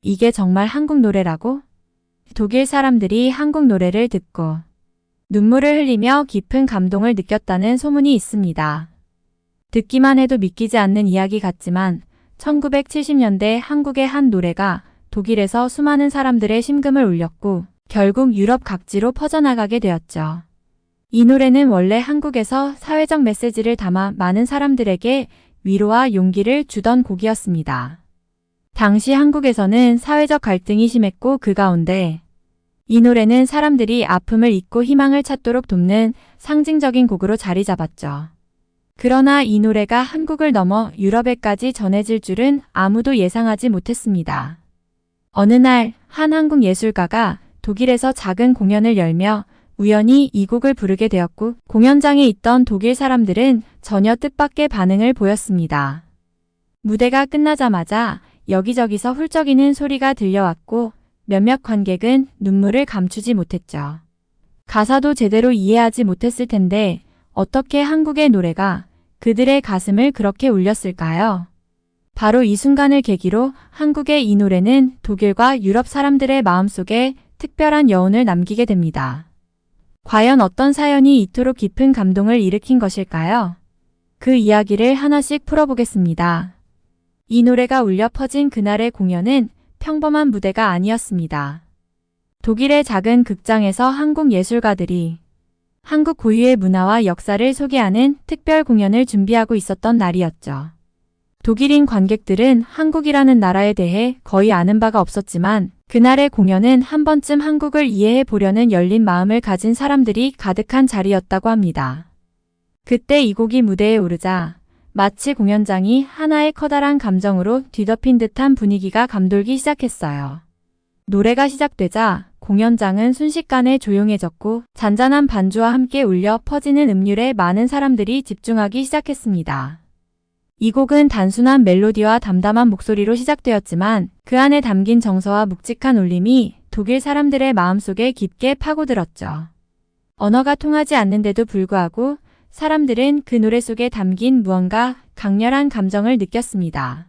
이게 정말 한국 노래라고? 독일 사람들이 한국 노래를 듣고 눈물을 흘리며 깊은 감동을 느꼈다는 소문이 있습니다. 듣기만 해도 믿기지 않는 이야기 같지만 1970년대 한국의 한 노래가 독일에서 수많은 사람들의 심금을 울렸고 결국 유럽 각지로 퍼져나가게 되었죠. 이 노래는 원래 한국에서 사회적 메시지를 담아 많은 사람들에게 위로와 용기를 주던 곡이었습니다. 당시 한국에서는 사회적 갈등이 심했고 그 가운데 이 노래는 사람들이 아픔을 잊고 희망을 찾도록 돕는 상징적인 곡으로 자리 잡았죠. 그러나 이 노래가 한국을 넘어 유럽에까지 전해질 줄은 아무도 예상하지 못했습니다. 어느 날 한 한국 예술가가 독일에서 작은 공연을 열며 우연히 이 곡을 부르게 되었고 공연장에 있던 독일 사람들은 전혀 뜻밖의 반응을 보였습니다. 무대가 끝나자마자 여기저기서 훌쩍이는 소리가 들려왔고 몇몇 관객은 눈물을 감추지 못했죠. 가사도 제대로 이해하지 못했을 텐데 어떻게 한국의 노래가 그들의 가슴을 그렇게 울렸을까요? 바로 이 순간을 계기로 한국의 이 노래는 독일과 유럽 사람들의 마음속에 특별한 여운을 남기게 됩니다. 과연 어떤 사연이 이토록 깊은 감동을 일으킨 것일까요? 그 이야기를 하나씩 풀어보겠습니다. 이 노래가 울려 퍼진 그날의 공연은 평범한 무대가 아니었습니다. 독일의 작은 극장에서 한국 예술가들이 한국 고유의 문화와 역사를 소개하는 특별 공연을 준비하고 있었던 날이었죠. 독일인 관객들은 한국이라는 나라에 대해 거의 아는 바가 없었지만 그날의 공연은 한 번쯤 한국을 이해해 보려는 열린 마음을 가진 사람들이 가득한 자리였다고 합니다. 그때 이 곡이 무대에 오르자 마치 공연장이 하나의 커다란 감정으로 뒤덮인 듯한 분위기가 감돌기 시작했어요. 노래가 시작되자 공연장은 순식간에 조용해졌고 잔잔한 반주와 함께 울려 퍼지는 음률에 많은 사람들이 집중하기 시작했습니다. 이 곡은 단순한 멜로디와 담담한 목소리로 시작되었지만 그 안에 담긴 정서와 묵직한 울림이 독일 사람들의 마음속에 깊게 파고들었죠. 언어가 통하지 않는데도 불구하고 사람들은 그 노래 속에 담긴 무언가 강렬한 감정을 느꼈습니다.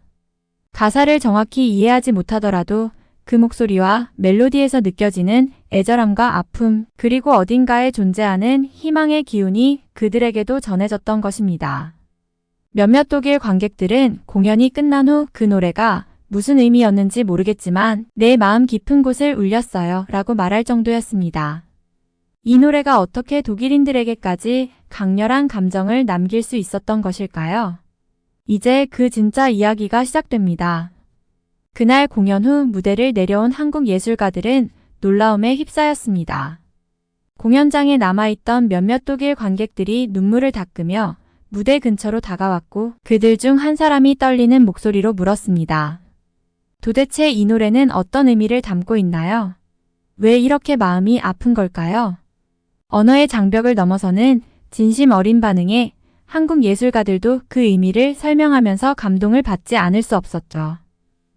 가사를 정확히 이해하지 못하더라도 그 목소리와 멜로디에서 느껴지는 애절함과 아픔, 그리고 어딘가에 존재하는 희망의 기운이 그들에게도 전해졌던 것입니다. 몇몇 독일 관객들은 공연이 끝난 후 그 노래가 무슨 의미였는지 모르겠지만 내 마음 깊은 곳을 울렸어요 라고 말할 정도였습니다. 이 노래가 어떻게 독일인들에게까지 강렬한 감정을 남길 수 있었던 것일까요? 이제 그 진짜 이야기가 시작됩니다. 그날 공연 후 무대를 내려온 한국 예술가들은 놀라움에 휩싸였습니다. 공연장에 남아있던 몇몇 독일 관객들이 눈물을 닦으며 무대 근처로 다가왔고 그들 중 한 사람이 떨리는 목소리로 물었습니다. 도대체 이 노래는 어떤 의미를 담고 있나요? 왜 이렇게 마음이 아픈 걸까요? 언어의 장벽을 넘어서는 진심 어린 반응에 한국 예술가들도 그 의미를 설명하면서 감동을 받지 않을 수 없었죠.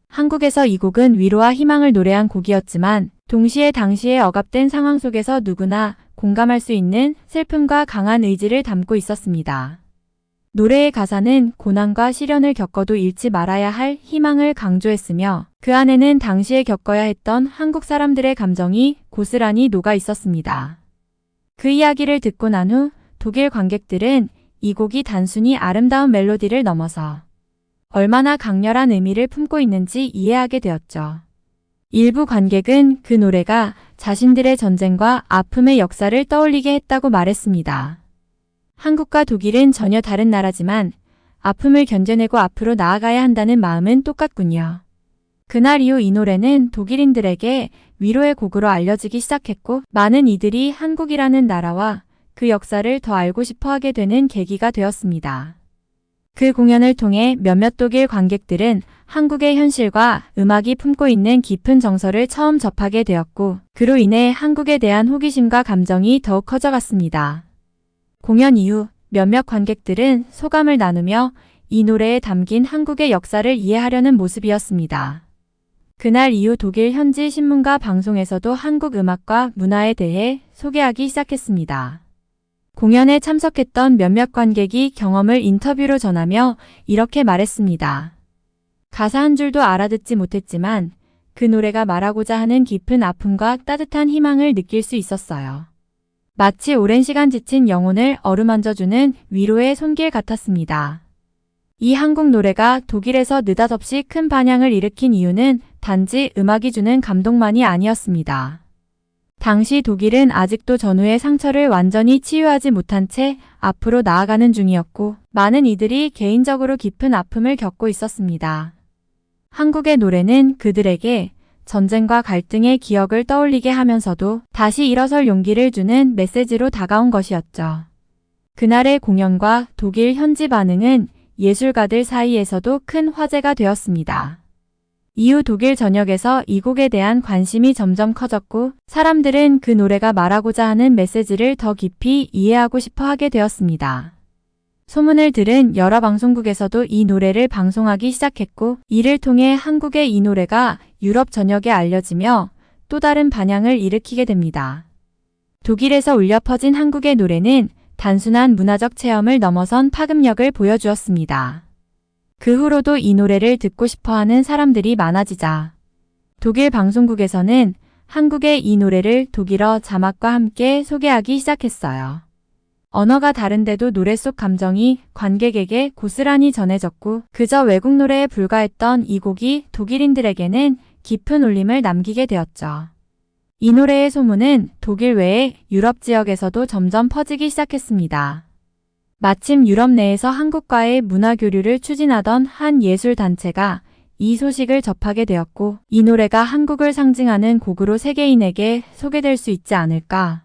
한국에서 이 곡은 위로와 희망을 노래한 곡이었지만 동시에 당시의 억압된 상황 속에서 누구나 공감할 수 있는 슬픔과 강한 의지를 담고 있었습니다. 노래의 가사는 고난과 시련을 겪어도 잃지 말아야 할 희망을 강조했으며 그 안에는 당시에 겪어야 했던 한국 사람들의 감정이 고스란히 녹아 있었습니다. 그 이야기를 듣고 난 후 독일 관객들은 이 곡이 단순히 아름다운 멜로디를 넘어서 얼마나 강렬한 의미를 품고 있는지 이해하게 되었죠. 일부 관객은 그 노래가 자신들의 전쟁과 아픔의 역사를 떠올리게 했다고 말했습니다. 한국과 독일은 전혀 다른 나라지만 아픔을 견뎌내고 앞으로 나아가야 한다는 마음은 똑같군요. 그날 이후 이 노래는 독일인들에게 위로의 곡으로 알려지기 시작했고 많은 이들이 한국이라는 나라와 그 역사를 더 알고 싶어 하게 되는 계기가 되었습니다. 그 공연을 통해 몇몇 독일 관객들은 한국의 현실과 음악이 품고 있는 깊은 정서를 처음 접하게 되었고 그로 인해 한국에 대한 호기심과 감정이 더욱 커져갔습니다. 공연 이후 몇몇 관객들은 소감을 나누며 이 노래에 담긴 한국의 역사를 이해하려는 모습이었습니다. 그날 이후 독일 현지 신문과 방송에서도 한국 음악과 문화에 대해 소개하기 시작했습니다. 공연에 참석했던 몇몇 관객이 경험을 인터뷰로 전하며 이렇게 말했습니다. 가사 한 줄도 알아듣지 못했지만 그 노래가 말하고자 하는 깊은 아픔과 따뜻한 희망을 느낄 수 있었어요. 마치 오랜 시간 지친 영혼을 어루만져주는 위로의 손길 같았습니다. 이 한국 노래가 독일에서 느닷없이 큰 반향을 일으킨 이유는 단지 음악이 주는 감동만이 아니었습니다. 당시 독일은 아직도 전후의 상처를 완전히 치유하지 못한 채 앞으로 나아가는 중이었고, 많은 이들이 개인적으로 깊은 아픔을 겪고 있었습니다. 한국의 노래는 그들에게 전쟁과 갈등의 기억을 떠올리게 하면서도 다시 일어설 용기를 주는 메시지로 다가온 것이었죠. 그날의 공연과 독일 현지 반응은 예술가들 사이에서도 큰 화제가 되었습니다. 이후 독일 전역에서 이 곡에 대한 관심이 점점 커졌고, 사람들은 그 노래가 말하고자 하는 메시지를 더 깊이 이해하고 싶어 하게 되었습니다. 소문을 들은 여러 방송국에서도 이 노래를 방송하기 시작했고, 이를 통해 한국의 이 노래가 유럽 전역에 알려지며 또 다른 반향을 일으키게 됩니다. 독일에서 울려 퍼진 한국의 노래는 단순한 문화적 체험을 넘어선 파급력을 보여주었습니다. 그 후로도 이 노래를 듣고 싶어하는 사람들이 많아지자 독일 방송국에서는 한국의 이 노래를 독일어 자막과 함께 소개하기 시작했어요. 언어가 다른데도 노래 속 감정이 관객에게 고스란히 전해졌고, 그저 외국 노래에 불과했던 이 곡이 독일인들에게는 깊은 울림을 남기게 되었죠. 이 노래의 소문은 독일 외의 유럽 지역에서도 점점 퍼지기 시작했습니다. 마침 유럽 내에서 한국과의 문화 교류를 추진하던 한 예술단체가 이 소식을 접하게 되었고, 이 노래가 한국을 상징하는 곡으로 세계인에게 소개될 수 있지 않을까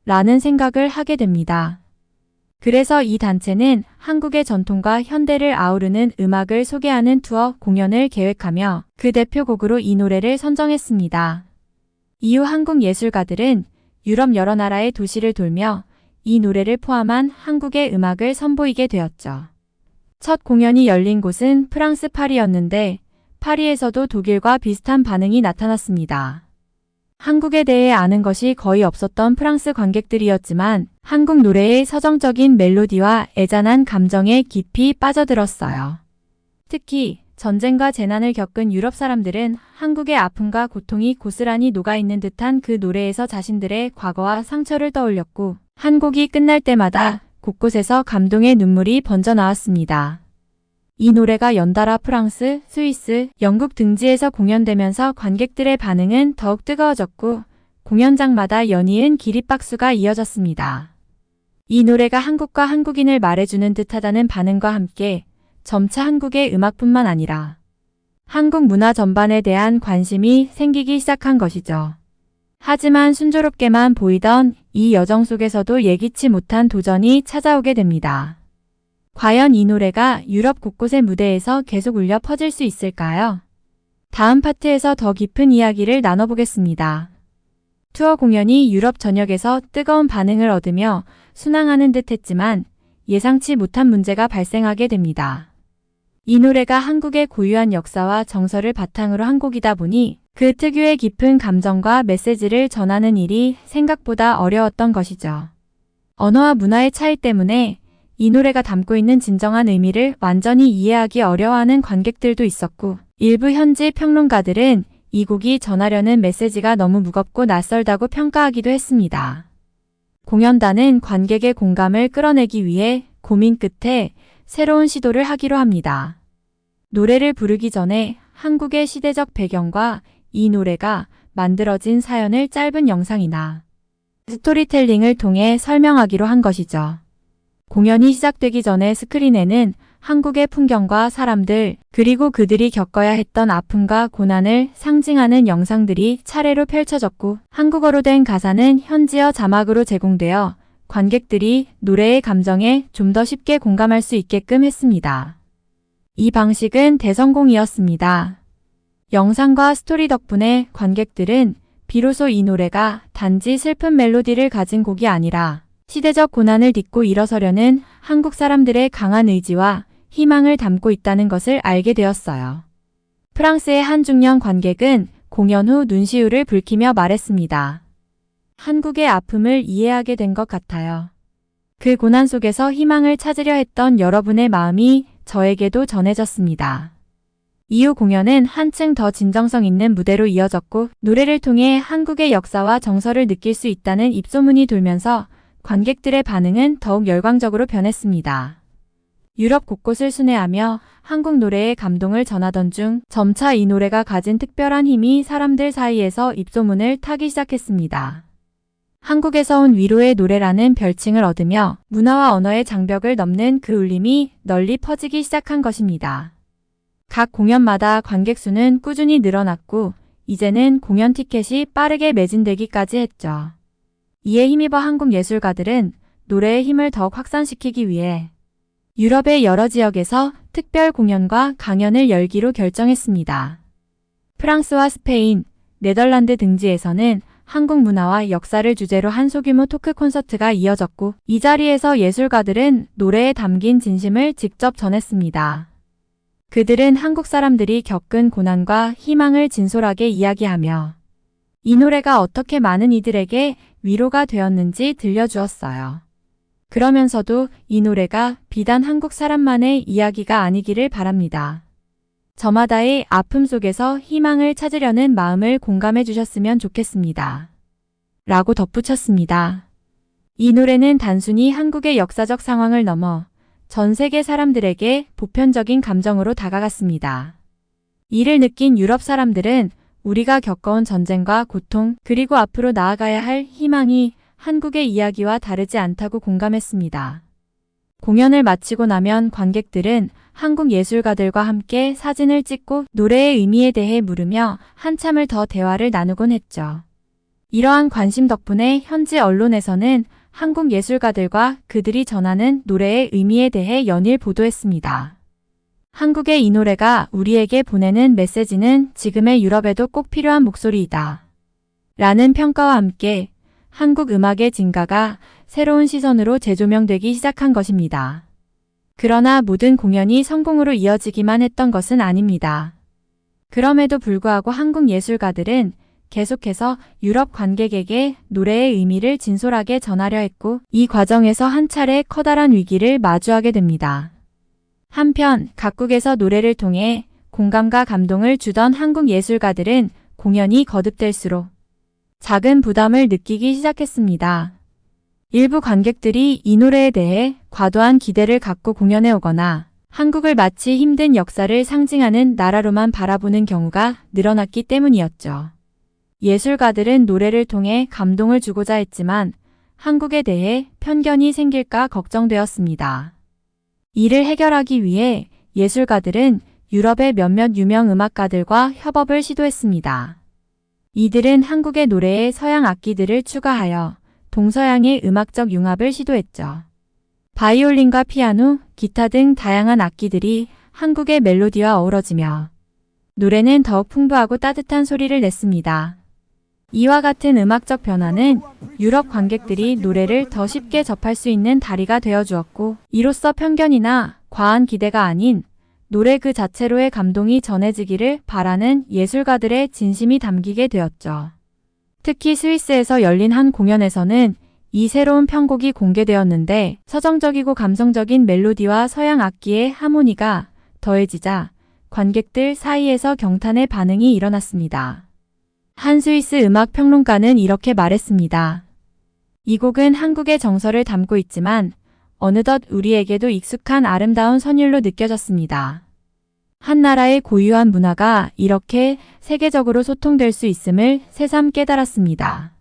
라는 생각을 하게 됩니다. 그래서 이 단체는 한국의 전통과 현대를 아우르는 음악을 소개하는 투어 공연을 계획하며 그 대표곡으로 이 노래를 선정했습니다. 이후 한국 예술가들은 유럽 여러 나라의 도시를 돌며 이 노래를 포함한 한국의 음악을 선보이게 되었죠. 첫 공연이 열린 곳은 프랑스 파리였는데, 파리에서도 독일과 비슷한 반응이 나타났습니다. 한국에 대해 아는 것이 거의 없었던 프랑스 관객들이었지만 한국 노래의 서정적인 멜로디와 애잔한 감정에 깊이 빠져들었어요. 특히 전쟁과 재난을 겪은 유럽 사람들은 한국의 아픔과 고통이 고스란히 녹아있는 듯한 그 노래에서 자신들의 과거와 상처를 떠올렸고, 한 곡이 끝날 때마다 곳곳에서 감동의 눈물이 번져 나왔습니다. 이 노래가 연달아 프랑스, 스위스, 영국 등지에서 공연되면서 관객들의 반응은 더욱 뜨거워졌고, 공연장마다 연이은 기립박수가 이어졌습니다. 이 노래가 한국과 한국인을 말해주는 듯하다는 반응과 함께 점차 한국의 음악뿐만 아니라 한국 문화 전반에 대한 관심이 생기기 시작한 것이죠. 하지만 순조롭게만 보이던 이 여정 속에서도 예기치 못한 도전이 찾아오게 됩니다. 과연 이 노래가 유럽 곳곳의 무대에서 계속 울려 퍼질 수 있을까요? 다음 파트에서 더 깊은 이야기를 나눠보겠습니다. 투어 공연이 유럽 전역에서 뜨거운 반응을 얻으며 순항하는 듯 했지만 예상치 못한 문제가 발생하게 됩니다. 이 노래가 한국의 고유한 역사와 정서를 바탕으로 한 곡이다 보니 그 특유의 깊은 감정과 메시지를 전하는 일이 생각보다 어려웠던 것이죠. 언어와 문화의 차이 때문에 이 노래가 담고 있는 진정한 의미를 완전히 이해하기 어려워하는 관객들도 있었고, 일부 현지 평론가들은 이 곡이 전하려는 메시지가 너무 무겁고 낯설다고 평가하기도 했습니다. 공연단은 관객의 공감을 끌어내기 위해 고민 끝에 새로운 시도를 하기로 합니다. 노래를 부르기 전에 한국의 시대적 배경과 이 노래가 만들어진 사연을 짧은 영상이나 스토리텔링을 통해 설명하기로 한 것이죠. 공연이 시작되기 전에 스크린에는 한국의 풍경과 사람들, 그리고 그들이 겪어야 했던 아픔과 고난을 상징하는 영상들이 차례로 펼쳐졌고, 한국어로 된 가사는 현지어 자막으로 제공되어 관객들이 노래의 감정에 좀 더 쉽게 공감할 수 있게끔 했습니다. 이 방식은 대성공이었습니다. 영상과 스토리 덕분에 관객들은 비로소 이 노래가 단지 슬픈 멜로디를 가진 곡이 아니라 시대적 고난을 딛고 일어서려는 한국 사람들의 강한 의지와 희망을 담고 있다는 것을 알게 되었어요. 프랑스의 한 중년 관객은 공연 후 눈시울을 붉히며 말했습니다. 한국의 아픔을 이해하게 된 것 같아요. 그 고난 속에서 희망을 찾으려 했던 여러분의 마음이 저에게도 전해졌습니다. 이후 공연은 한층 더 진정성 있는 무대로 이어졌고 노래를 통해 한국의 역사와 정서를 느낄 수 있다는 입소문이 돌면서 관객들의 반응은 더욱 열광적으로 변했습니다. 유럽 곳곳을 순회하며 한국 노래의 감동을 전하던 중 점차 이 노래가 가진 특별한 힘이 사람들 사이에서 입소문을 타기 시작했습니다. 한국에서 온 위로의 노래라는 별칭을 얻으며 문화와 언어의 장벽을 넘는 그 울림이 널리 퍼지기 시작한 것입니다. 각 공연마다 관객 수는 꾸준히 늘어났고 이제는 공연 티켓이 빠르게 매진되기까지 했죠. 이에 힘입어 한국 예술가들은 노래의 힘을 더욱 확산시키기 위해 유럽의 여러 지역에서 특별 공연과 강연을 열기로 결정했습니다. 프랑스와 스페인, 네덜란드 등지에서는 한국 문화와 역사를 주제로 한 소규모 토크 콘서트가 이어졌고 이 자리에서 예술가들은 노래에 담긴 진심을 직접 전했습니다. 그들은 한국 사람들이 겪은 고난과 희망을 진솔하게 이야기하며 이 노래가 어떻게 많은 이들에게 위로가 되었는지 들려주었어요. 그러면서도 이 노래가 비단 한국 사람만의 이야기가 아니기를 바랍니다. 저마다의 아픔 속에서 희망을 찾으려는 마음을 공감해 주셨으면 좋겠습니다. 라고 덧붙였습니다. 이 노래는 단순히 한국의 역사적 상황을 넘어 전 세계 사람들에게 보편적인 감정으로 다가갔습니다. 이를 느낀 유럽 사람들은 우리가 겪어온 전쟁과 고통 그리고 앞으로 나아가야 할 희망이 한국의 이야기와 다르지 않다고 공감했습니다. 공연을 마치고 나면 관객들은 한국 예술가들과 함께 사진을 찍고 노래의 의미에 대해 물으며 한참을 더 대화를 나누곤 했죠. 이러한 관심 덕분에 현지 언론에서는 한국 예술가들과 그들이 전하는 노래의 의미에 대해 연일 보도했습니다. 한국의 이 노래가 우리에게 보내는 메시지는 지금의 유럽에도 꼭 필요한 목소리이다. 라는 평가와 함께 한국 음악의 진가가 새로운 시선으로 재조명되기 시작한 것입니다. 그러나 모든 공연이 성공으로 이어지기만 했던 것은 아닙니다. 그럼에도 불구하고 한국 예술가들은 계속해서 유럽 관객에게 노래의 의미를 진솔하게 전하려 했고 이 과정에서 한 차례 커다란 위기를 마주하게 됩니다. 한편 각국에서 노래를 통해 공감과 감동을 주던 한국 예술가들은 공연이 거듭될수록 작은 부담을 느끼기 시작했습니다. 일부 관객들이 이 노래에 대해 과도한 기대를 갖고 공연에 오거나 한국을 마치 힘든 역사를 상징하는 나라로만 바라보는 경우가 늘어났기 때문이었죠. 예술가들은 노래를 통해 감동을 주고자 했지만 한국에 대해 편견이 생길까 걱정되었습니다. 이를 해결하기 위해 예술가들은 유럽의 몇몇 유명 음악가들과 협업을 시도했습니다. 이들은 한국의 노래에 서양 악기들을 추가하여 동서양의 음악적 융합을 시도했죠. 바이올린과 피아노, 기타 등 다양한 악기들이 한국의 멜로디와 어우러지며 노래는 더욱 풍부하고 따뜻한 소리를 냈습니다. 이와 같은 음악적 변화는 유럽 관객들이 노래를 더 쉽게 접할 수 있는 다리가 되어주었고 이로써 편견이나 과한 기대가 아닌 노래 그 자체로의 감동이 전해지기를 바라는 예술가들의 진심이 담기게 되었죠. 특히 스위스에서 열린 한 공연에서는 이 새로운 편곡이 공개되었는데 서정적이고 감성적인 멜로디와 서양 악기의 하모니가 더해지자 관객들 사이에서 경탄의 반응이 일어났습니다. 한 스위스 음악 평론가는 이렇게 말했습니다. 이 곡은 한국의 정서를 담고 있지만 어느덧 우리에게도 익숙한 아름다운 선율로 느껴졌습니다. 한 나라의 고유한 문화가 이렇게 세계적으로 소통될 수 있음을 새삼 깨달았습니다.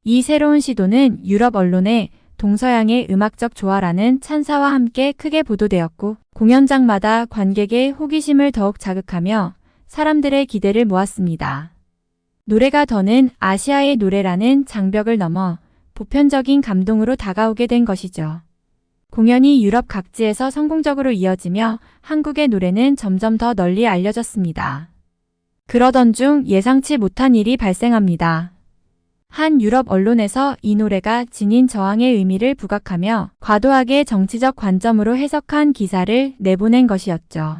이 새로운 시도는 유럽 언론에 동서양의 음악적 조화라는 찬사와 함께 크게 보도되었고 공연장마다 관객의 호기심을 더욱 자극하며 사람들의 기대를 모았습니다. 노래가 더는 아시아의 노래라는 장벽을 넘어 보편적인 감동으로 다가오게 된 것이죠. 공연이 유럽 각지에서 성공적으로 이어지며 한국의 노래는 점점 더 널리 알려졌습니다. 그러던 중 예상치 못한 일이 발생합니다. 한 유럽 언론에서 이 노래가 지닌 저항의 의미를 부각하며 과도하게 정치적 관점으로 해석한 기사를 내보낸 것이었죠.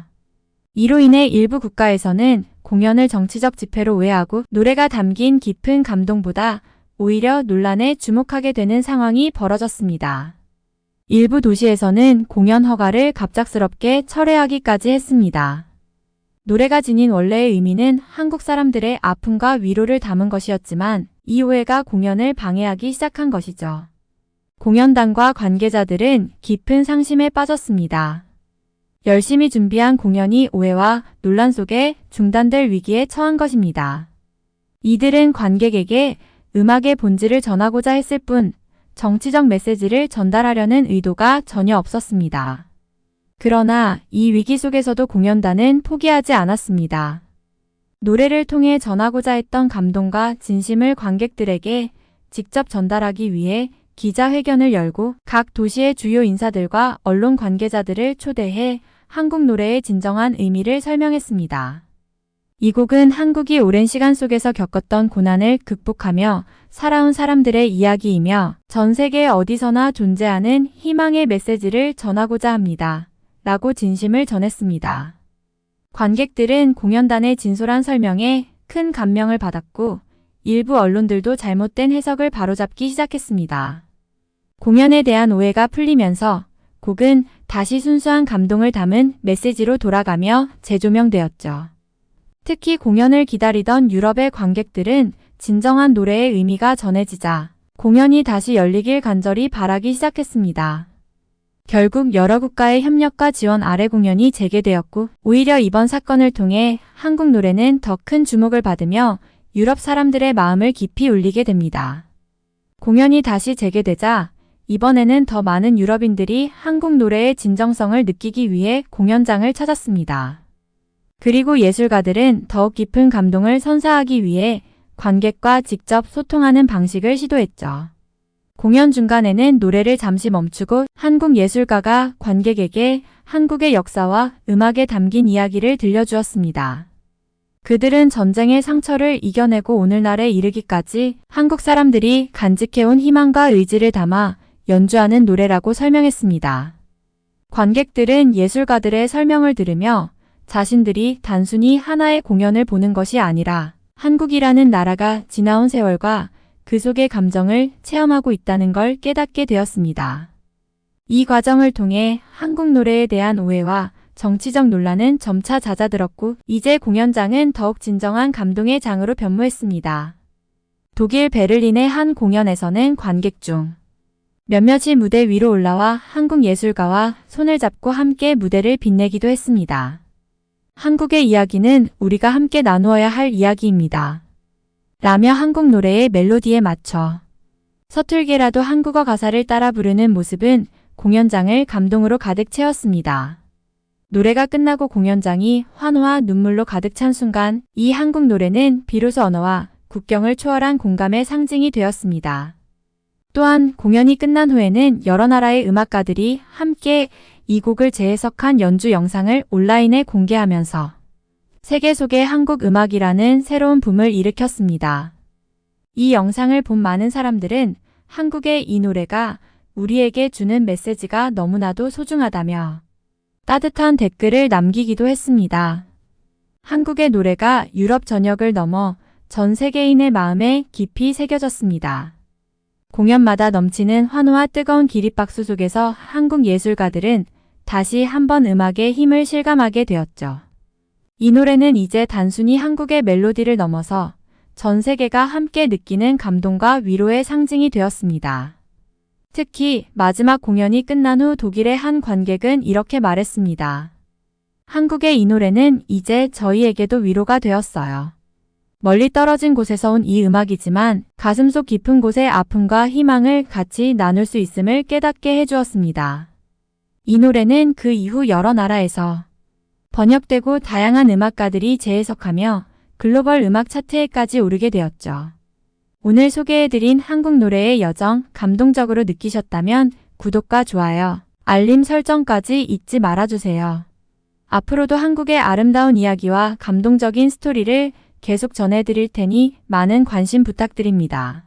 이로 인해 일부 국가에서는 공연을 정치적 집회로 오해하고 노래가 담긴 깊은 감동보다 오히려 논란에 주목하게 되는 상황이 벌어졌습니다. 일부 도시에서는 공연 허가를 갑작스럽게 철회하기까지 했습니다. 노래가 지닌 원래의 의미는 한국 사람들의 아픔과 위로를 담은 것이었지만 이 오해가 공연을 방해하기 시작한 것이죠. 공연단과 관계자들은 깊은 상심에 빠졌습니다. 열심히 준비한 공연이 오해와 논란 속에 중단될 위기에 처한 것입니다. 이들은 관객에게 음악의 본질을 전하고자 했을 뿐 정치적 메시지를 전달하려는 의도가 전혀 없었습니다. 그러나 이 위기 속에서도 공연단은 포기하지 않았습니다. 노래를 통해 전하고자 했던 감동과 진심을 관객들에게 직접 전달하기 위해 기자회견을 열고 각 도시의 주요 인사들과 언론 관계자들을 초대해 한국 노래의 진정한 의미를 설명했습니다. 이 곡은 한국이 오랜 시간 속에서 겪었던 고난을 극복하며 살아온 사람들의 이야기이며 전 세계 어디서나 존재하는 희망의 메시지를 전하고자 합니다. 라고 진심을 전했습니다. 관객들은 공연단의 진솔한 설명에 큰 감명을 받았고 일부 언론들도 잘못된 해석을 바로잡기 시작했습니다. 공연에 대한 오해가 풀리면서 곡은 다시 순수한 감동을 담은 메시지로 돌아가며 재조명되었죠. 특히 공연을 기다리던 유럽의 관객들은 진정한 노래의 의미가 전해지자 공연이 다시 열리길 간절히 바라기 시작했습니다. 결국 여러 국가의 협력과 지원 아래 공연이 재개되었고 오히려 이번 사건을 통해 한국 노래는 더 큰 주목을 받으며 유럽 사람들의 마음을 깊이 울리게 됩니다. 공연이 다시 재개되자 이번에는 더 많은 유럽인들이 한국 노래의 진정성을 느끼기 위해 공연장을 찾았습니다. 그리고 예술가들은 더욱 깊은 감동을 선사하기 위해 관객과 직접 소통하는 방식을 시도했죠. 공연 중간에는 노래를 잠시 멈추고 한국 예술가가 관객에게 한국의 역사와 음악에 담긴 이야기를 들려주었습니다. 그들은 전쟁의 상처를 이겨내고 오늘날에 이르기까지 한국 사람들이 간직해온 희망과 의지를 담아 연주하는 노래라고 설명했습니다. 관객들은 예술가들의 설명을 들으며 자신들이 단순히 하나의 공연을 보는 것이 아니라 한국이라는 나라가 지나온 세월과 그 속의 감정을 체험하고 있다는 걸 깨닫게 되었습니다. 이 과정을 통해 한국 노래에 대한 오해와 정치적 논란은 점차 잦아들었고 이제 공연장은 더욱 진정한 감동의 장으로 변모했습니다. 독일 베를린의 한 공연에서는 관객 중 몇몇이 무대 위로 올라와 한국 예술가와 손을 잡고 함께 무대를 빛내기도 했습니다. 한국의 이야기는 우리가 함께 나누어야 할 이야기입니다. 라며 한국 노래의 멜로디에 맞춰 서툴게라도 한국어 가사를 따라 부르는 모습은 공연장을 감동으로 가득 채웠습니다. 노래가 끝나고 공연장이 환호와 눈물로 가득 찬 순간 이 한국 노래는 비로소 언어와 국경을 초월한 공감의 상징이 되었습니다. 또한 공연이 끝난 후에는 여러 나라의 음악가들이 함께 이 곡을 재해석한 연주 영상을 온라인에 공개하면서 세계 속의 한국 음악이라는 새로운 붐을 일으켰습니다. 이 영상을 본 많은 사람들은 한국의 이 노래가 우리에게 주는 메시지가 너무나도 소중하다며 따뜻한 댓글을 남기기도 했습니다. 한국의 노래가 유럽 전역을 넘어 전 세계인의 마음에 깊이 새겨졌습니다. 공연마다 넘치는 환호와 뜨거운 기립박수 속에서 한국 예술가들은 다시 한번 음악의 힘을 실감하게 되었죠. 이 노래는 이제 단순히 한국의 멜로디를 넘어서 전 세계가 함께 느끼는 감동과 위로의 상징이 되었습니다. 특히 마지막 공연이 끝난 후 독일의 한 관객은 이렇게 말했습니다. 한국의 이 노래는 이제 저희에게도 위로가 되었어요. 멀리 떨어진 곳에서 온 이 음악이지만 가슴속 깊은 곳의 아픔과 희망을 같이 나눌 수 있음을 깨닫게 해주었습니다. 이 노래는 그 이후 여러 나라에서 번역되고 다양한 음악가들이 재해석하며 글로벌 음악 차트에까지 오르게 되었죠. 오늘 소개해드린 한국 노래의 여정 감동적으로 느끼셨다면 구독과 좋아요, 알림 설정까지 잊지 말아주세요. 앞으로도 한국의 아름다운 이야기와 감동적인 스토리를 계속 전해드릴 테니 많은 관심 부탁드립니다.